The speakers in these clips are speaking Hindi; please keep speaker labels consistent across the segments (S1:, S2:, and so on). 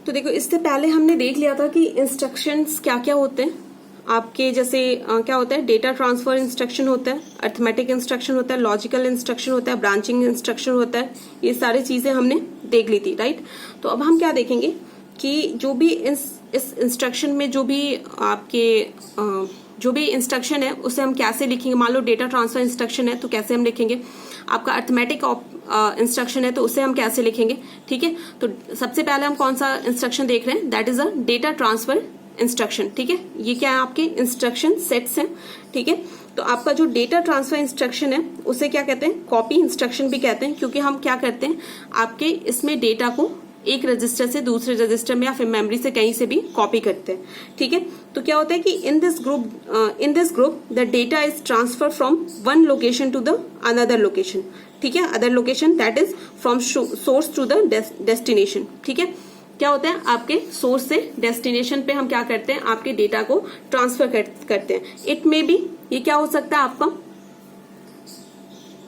S1: तो देखो, इससे पहले हमने देख लिया था कि इंस्ट्रक्शंस क्या क्या होते हैं आपके। जैसे क्या होता है, डेटा ट्रांसफर इंस्ट्रक्शन होता है, अर्थमेटिक इंस्ट्रक्शन होता है, लॉजिकल इंस्ट्रक्शन होता है, ब्रांचिंग इंस्ट्रक्शन होता है। ये सारी चीजें हमने देख ली थी, राइट। तो अब हम क्या देखेंगे कि जो भी इस इंस्ट्रक्शन में जो भी आपके जो भी इंस्ट्रक्शन है उसे हम कैसे लिखेंगे। मान लो डेटा ट्रांसफर इंस्ट्रक्शन है तो कैसे हम लिखेंगे, आपका अर्थमेटिक इंस्ट्रक्शन है तो उसे हम कैसे लिखेंगे, ठीक है। तो सबसे पहले हम कौन सा इंस्ट्रक्शन देख रहे हैं, that is a data transfer instruction, ठीक है। ये क्या है, आपके इंस्ट्रक्शन सेट्स हैं, ठीक है। तो आपका जो डेटा ट्रांसफर इंस्ट्रक्शन है उसे क्या कहते हैं, कॉपी इंस्ट्रक्शन भी कहते हैं, क्योंकि हम क्या करते हैं, आपके इसमें डेटा को एक रजिस्टर से दूसरे रजिस्टर में या फिर मेमोरी से कहीं से भी कॉपी करते हैं, ठीक है। तो क्या होता है कि in this group the data is transfer from one location to the another location, ठीक है। Other location that is from source to the destination, ठीक है। क्या होता है, आपके सोर्स से डेस्टिनेशन पे हम क्या करते हैं, आपके डेटा को ट्रांसफर करते हैं। इट मे बी, ये क्या हो सकता है आपका,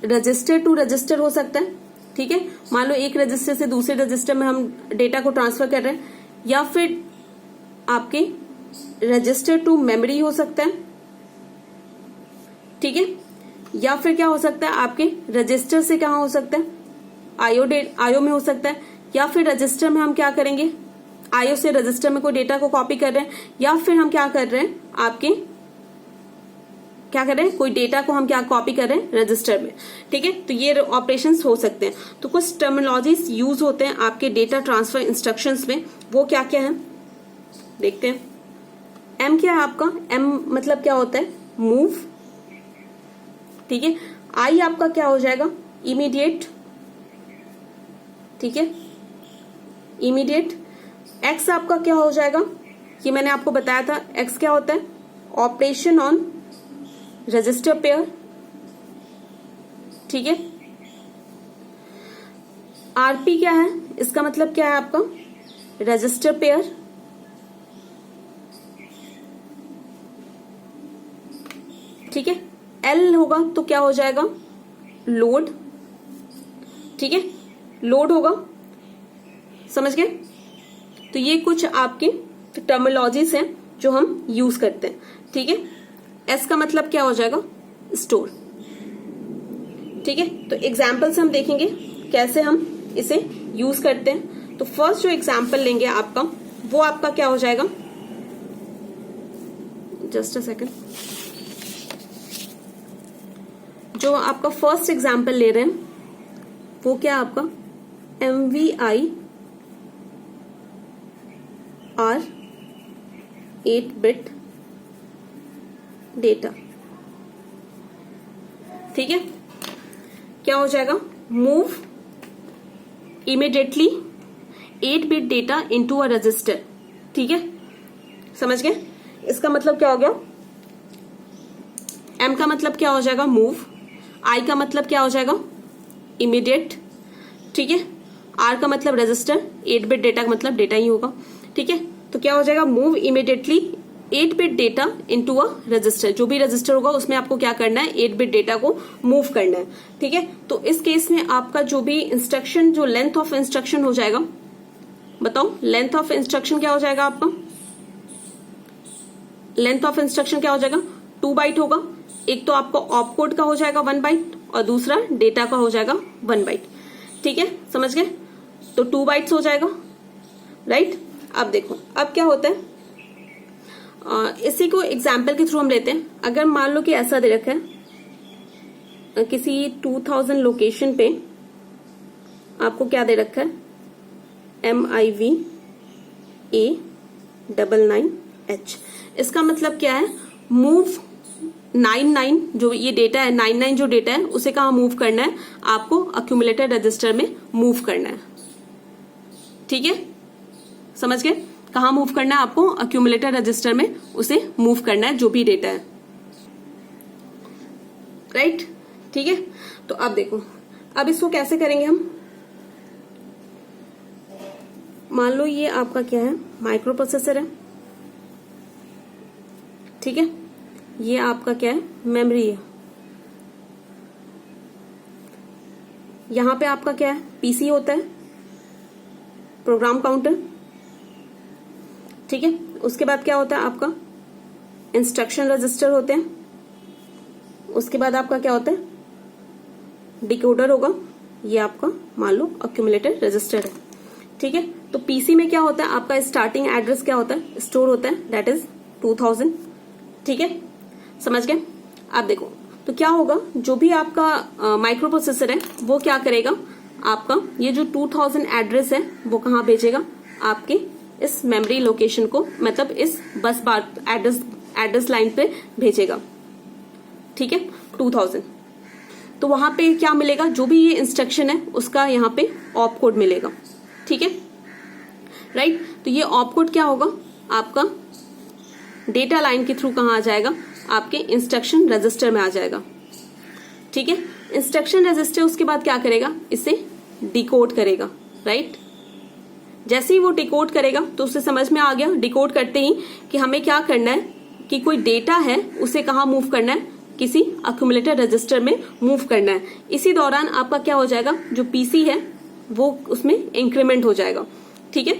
S1: रजिस्टर टू रजिस्टर हो सकता है, ठीक है। मान लो एक रजिस्टर से दूसरे रजिस्टर में हम डेटा को ट्रांसफर कर रहे हैं, या फिर आपके रजिस्टर टू मेमोरी हो सकता है, ठीक है। या फिर क्या हो सकता है, आपके रजिस्टर से कहाँ हो सकता है, आईओ में हो सकता है, या फिर रजिस्टर में हम क्या करेंगे, आईओ से रजिस्टर में कोई डेटा को कॉपी कर रहे हैं, या फिर हम क्या कर रहे हैं, आपके क्या कर रहे हैं, कोई डेटा को हम क्या कॉपी कर रहे हैं रजिस्टर में, ठीक है। तो ये ऑपरेशंस हो सकते हैं। तो कुछ टर्मिनोलॉजीज यूज होते हैं आपके डेटा ट्रांसफर इंस्ट्रक्शंस में, वो क्या क्या है देखते हैं। एम क्या है आपका, एम मतलब क्या होता है, मूव, ठीक है। आई आपका क्या हो जाएगा, इमीडिएट, ठीक है, इमीडिएट। एक्स आपका क्या हो जाएगा, ये मैंने आपको बताया था, एक्स क्या होता है, ऑपरेशन ऑन रजिस्टर पेयर, ठीक है। आरपी क्या है, इसका मतलब क्या है आपका, रजिस्टर पेयर, ठीक है। एल होगा तो क्या हो जाएगा, लोड, ठीक है, लोड होगा, समझ गए। तो ये कुछ आपके टर्मिनोलॉजीज हैं जो हम यूज करते हैं, ठीक है। एस का मतलब क्या हो जाएगा, स्टोर, ठीक है। तो एग्जाम्पल से हम देखेंगे कैसे हम इसे यूज करते हैं। तो फर्स्ट जो एग्जाम्पल लेंगे आपका, वो आपका क्या हो जाएगा, जस्ट अ सेकेंड, जो आपका फर्स्ट एग्जाम्पल ले रहे हैं वो क्या आपका, MVI R 8-bit डेटा, ठीक है। क्या हो जाएगा, move immediately 8-bit data into a resistor, ठीक है, समझ गए। इसका मतलब क्या हो गया, एम का मतलब क्या हो जाएगा, मूव, आई का मतलब क्या हो जाएगा, इमीडिएट, ठीक है। आर का मतलब रजिस्टर, 8-bit डेटा का मतलब डेटा ही होगा, ठीक है। तो क्या हो जाएगा, move immediately 8-bit data into a resistor, जो भी रजिस्टर होगा उसमें आपको क्या करना है, 8-bit डेटा को मूव करना है, ठीक है। तो इस केस में आपका जो भी इंस्ट्रक्शन, जो लेंथ ऑफ इंस्ट्रक्शन हो जाएगा, बताओ लेंथ ऑफ इंस्ट्रक्शन क्या हो जाएगा आपका, लेंथ ऑफ इंस्ट्रक्शन क्या हो जाएगा, 2 बाइट होगा। एक तो आपको ऑप कोड का हो जाएगा 1 बाइट और दूसरा डेटा का हो जाएगा 1 बाइट, ठीक है, समझ गए। तो 2 बाइट्स हो जाएगा, राइट। अब देखो, अब क्या होता है, इसी को एग्जाम्पल के थ्रू हम लेते हैं। अगर मान लो कि ऐसा दे रखा है, किसी 2000 लोकेशन पे आपको क्या दे रखा है, MIV A99H, इसका मतलब क्या है, मूव 99, जो ये डेटा है 99 जो डेटा है उसे कहाँ मूव करना है, आपको अक्यूमुलेटर रजिस्टर में मूव करना है, ठीक है, समझ गए। कहाँ मूव करना है आपको, अक्यूमुलेटर रजिस्टर में उसे मूव करना है जो भी डेटा है, राइट, ठीक है। तो अब देखो, अब इसको कैसे करेंगे हम। मान लो ये आपका क्या है, माइक्रो प्रोसेसर है, ठीक है। ये आपका क्या है, मेमोरी है। यहां पे आपका क्या है, पीसी होता है, प्रोग्राम काउंटर, ठीक है। उसके बाद क्या होता है आपका इंस्ट्रक्शन रजिस्टर होते हैं। उसके बाद आपका क्या होता है डिकोडर होगा, ये आपका मान लो अक्यूमुलेटर रजिस्टर है, ठीक है। तो पीसी में क्या होता है आपका स्टार्टिंग एड्रेस क्या होता है स्टोर होता है, दैट इज 2000, ठीक है, समझ गए। आप देखो तो क्या होगा, जो भी आपका माइक्रो प्रोसेसर है वो क्या करेगा, आपका ये जो 2000 एड्रेस है वो कहाँ भेजेगा, आपके इस मेमोरी लोकेशन को, मतलब इस बस बार एड्रेस लाइन पे भेजेगा, ठीक है 2000। तो वहां पे क्या मिलेगा, जो भी ये इंस्ट्रक्शन है उसका यहाँ पे ऑप कोड मिलेगा, ठीक है, राइट। तो ये ऑप कोड क्या होगा आपका डेटा लाइन के थ्रू कहाँ आ जाएगा, आपके इंस्ट्रक्शन रजिस्टर में आ जाएगा, ठीक है। इंस्ट्रक्शन रजिस्टर उसके बाद क्या करेगा, इसे डिकोड करेगा, राइट। जैसे ही वो डिकोड करेगा तो उसे समझ में आ गया डिकोड करते ही कि हमें क्या करना है, कि कोई डेटा है उसे कहाँ मूव करना है, किसी अक्यूमुलेटर रजिस्टर में मूव करना है। इसी दौरान आपका क्या हो जाएगा, जो पीसी है वो उसमें इंक्रीमेंट हो जाएगा, ठीक है।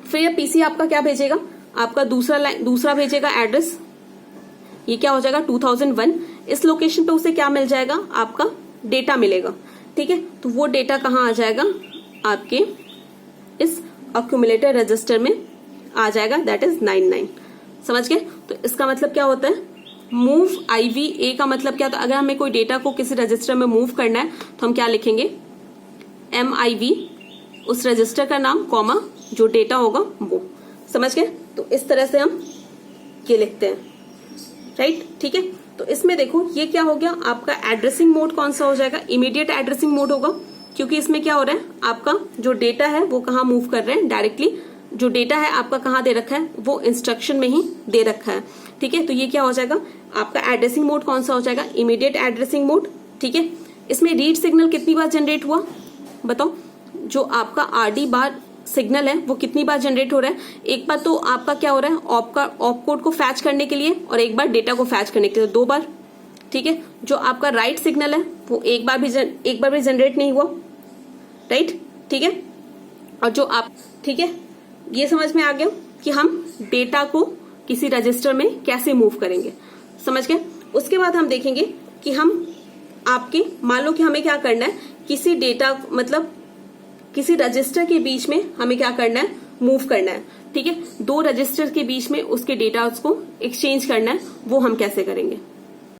S1: फिर ये पीसी आपका क्या भेजेगा, आपका दूसरा भेजेगा एड्रेस, ये क्या हो जाएगा 2001। इस लोकेशन पे उसे क्या मिल जाएगा, आपका डेटा मिलेगा, ठीक है। तो वो डेटा कहाँ आ जाएगा, आपके इस अक्यूमुलेटर रजिस्टर में आ जाएगा, दैट इज 99, समझ गए। तो इसका मतलब क्या होता है, मूव आईवी ए का मतलब क्या होता है, अगर हमें कोई डेटा को किसी रजिस्टर में मूव करना है तो हम क्या लिखेंगे, MIV उस रजिस्टर का नाम कॉमा जो डेटा होगा वो, समझ गए। तो इस तरह से हम ये लिखते हैं, राइट, ठीक है। तो इसमें देखो ये क्या हो गया, आपका एड्रेसिंग मोड कौन सा हो जाएगा, इमीडिएट एड्रेसिंग मोड होगा, क्योंकि इसमें क्या हो रहा है, आपका जो डेटा है वो कहाँ मूव कर रहे हैं डायरेक्टली, जो डेटा है आपका कहाँ दे रखा है, वो इंस्ट्रक्शन में ही दे रखा है, ठीक है। तो ये क्या हो जाएगा, आपका एड्रेसिंग मोड कौन सा हो जाएगा, इमीडिएट एड्रेसिंग मोड, ठीक है। इसमें रीड सिग्नल कितनी बार जनरेट हुआ बताओ, जो आपका RD बार सिग्नल है वो कितनी बार जनरेट हो रहा है, एक बार तो आपका क्या हो रहा है ऑप कोड को फैच करने के लिए, और एक बार डेटा को फैच करने के लिए, 2 बार, ठीक है। जो आपका राइट सिग्नल है वो एक बार भी जनरेट नहीं हुआ, राइट, ठीक है। और जो आप, ठीक है, ये समझ में आ गया कि हम डेटा को किसी रजिस्टर में कैसे मूव करेंगे, समझ गए। उसके बाद हम देखेंगे कि हम आपके, मान लो कि हमें क्या करना है, किसी डेटा मतलब किसी रजिस्टर के बीच में हमें क्या करना है, मूव करना है, ठीक है। 2 रजिस्टर के बीच में उसके डेटा को एक्सचेंज करना है, वो हम कैसे करेंगे।